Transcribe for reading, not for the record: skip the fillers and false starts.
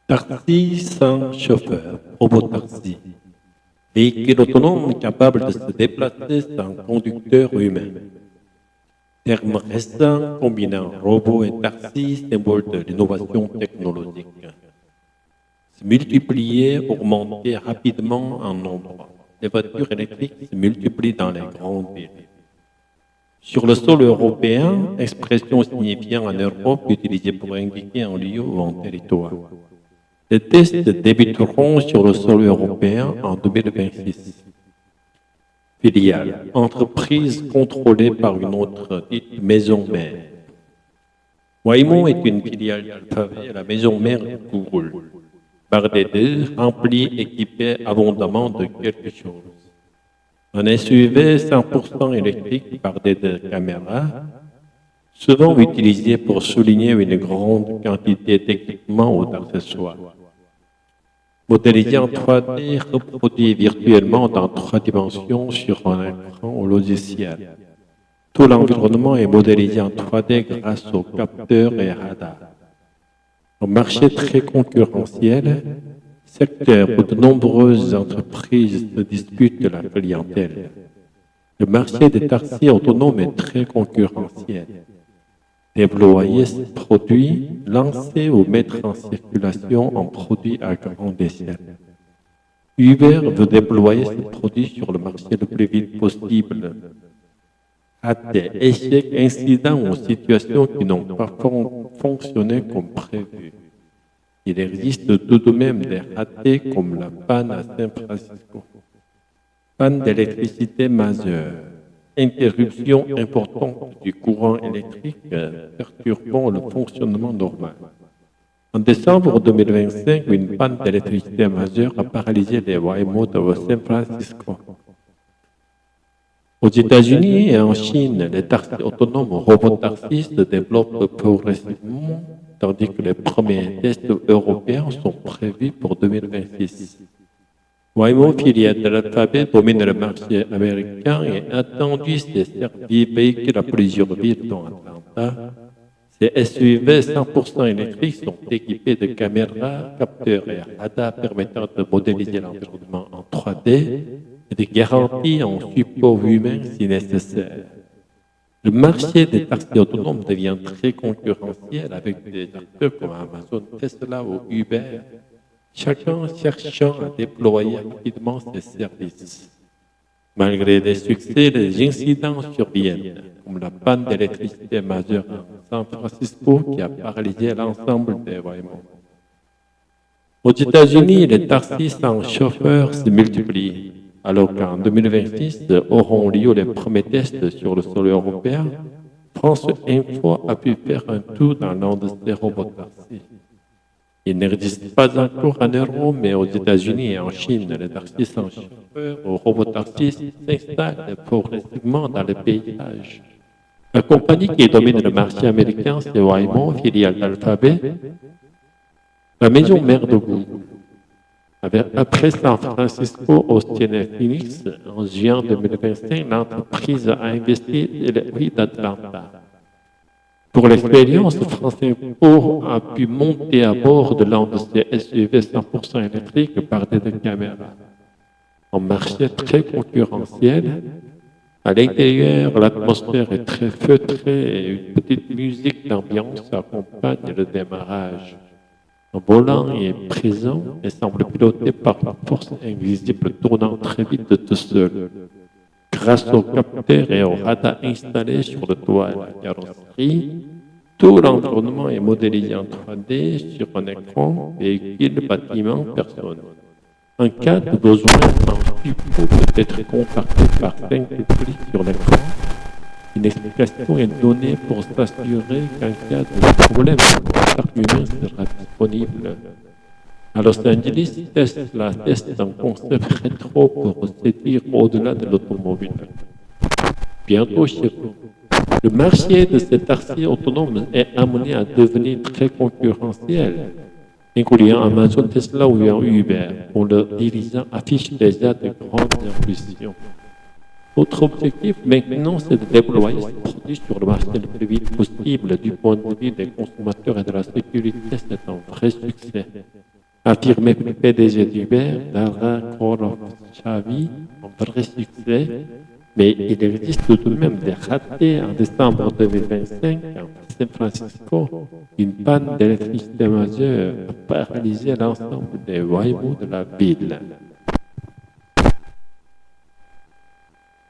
Taxi sans chauffeur, robotaxi. Véhicule autonome capable de se déplacer sans conducteur humain. Terme récent combinant robot et taxi, symbole de l'innovation technologique. Se multiplier, augmenter rapidement en nombre. Les voitures électriques se multiplient dans les grandes villes. Sur le sol européen, expression signifiant en Europe utilisée pour indiquer un lieu ou un territoire. Les tests débuteront sur le sol européen en 2026. Filiale, entreprise contrôlée par une autre dite maison mère. Waymo est une filiale d'Alphabet, la maison mère de Google. Bardé d'eux, rempli, équipé abondamment de quelque chose. Un SUV 100% électrique bardé de caméras, souvent utilisé pour souligner une grande quantité d'équipements ou d'accessoires. Modélisé en 3D, reproduit virtuellement dans 3 dimensions sur un écran au logiciel. Tout l'environnement est modélisé en 3D grâce aux capteurs et radars. Un marché très concurrentiel, secteur où de nombreuses entreprises se disputent la clientèle. Le marché des taxis autonomes est très concurrentiel. Déployer ce produit, lancer ou mettre en circulation un produit à grande échelle. Uber veut déployer ce produit sur le marché le plus vite possible. Ratés, échecs, incidents ou situations qui n'ont pas fonctionné comme prévu. Il existe tout de même des ratés comme la panne à San Francisco. Panne d'électricité majeure. Interruption importante du courant électrique perturbant le fonctionnement normal. En décembre 2025, une panne d'électricité majeure a paralysé les Waymo de San Francisco. Aux États-Unis et en Chine, les taxis autonomes robotaxis se développent progressivement, tandis que les premiers tests européens sont prévus pour 2026. Waymo, filiale de l'Alphabet, domine le marché américain et attendu ses services véhicules à plusieurs villes dont Atlanta. Ces SUV 100% électriques sont équipés de caméras, capteurs et radars permettant de modéliser l'environnement en 3D et de garantir un support humain si nécessaire. Le marché des taxis autonomes devient très concurrentiel avec des acteurs comme Amazon, Tesla ou Uber, chacun cherchant à déployer rapidement ses services. Malgré des succès, les incidents surviennent, comme la panne d'électricité majeure à San Francisco qui a paralysé l'ensemble des Waymo. Aux États-Unis, les taxis sans chauffeur se multiplient, alors qu'en 2026 auront lieu les premiers tests sur le sol européen. France Info a pu faire un tour dans l'industrie robotaxi. Il n'existe pas encore en Europe, mais aux États-Unis et en Chine, les taxis sans chauffeur ou robotaxis s'installent progressivement dans les paysages. La compagnie qui domine le marché américain, c'est Waymo, filiale d'Alphabet, la maison mère de Google. Après San Francisco, Austin et Phoenix, en juin 2025, l'entreprise a investi dans le prix d'Atlanta. Pour l'expérience, France Info a pu monter à bord de l'un de ces SUV 100% électriques par des caméras. Un marché très concurrentiel. À l'intérieur, l'atmosphère est très feutrée et une petite musique d'ambiance accompagne le démarrage. Un volant est présent et semble piloté par une force invisible tournant très vite tout seul. Grâce aux capteurs et aux radars installés sur le toit et la carrosserie, tout l'environnement est modélisé en 3D sur un écran, véhicule, bâtiment, personne. En cas de besoin, un support peut être contacté par 5 clics sur l'écran. Une explication est donnée pour s'assurer qu'en cas de problème, le contact humain sera disponible. À Los Angeles, Tesla teste un concept rétro pour séduire au-delà de l'automobile. Bientôt chez vous. Le marché de ces taxis autonomes est amené à devenir très concurrentiel, incluant Amazon, Tesla ou Uber, dont le dirigeant affiche déjà de grandes ambitions. Notre objectif maintenant, c'est de déployer ce produit sur le marché le plus vite possible. Du point de vue des consommateurs et de la sécurité, c'est un vrai succès. affirmé le PDG d'Uber, Dara Khosrowshahi, un vrai succès, mais il existe tout de même des ratés. En décembre 2025, à San Francisco, une panne d'électricité majeure a paralysé l'ensemble des Waymo de la ville.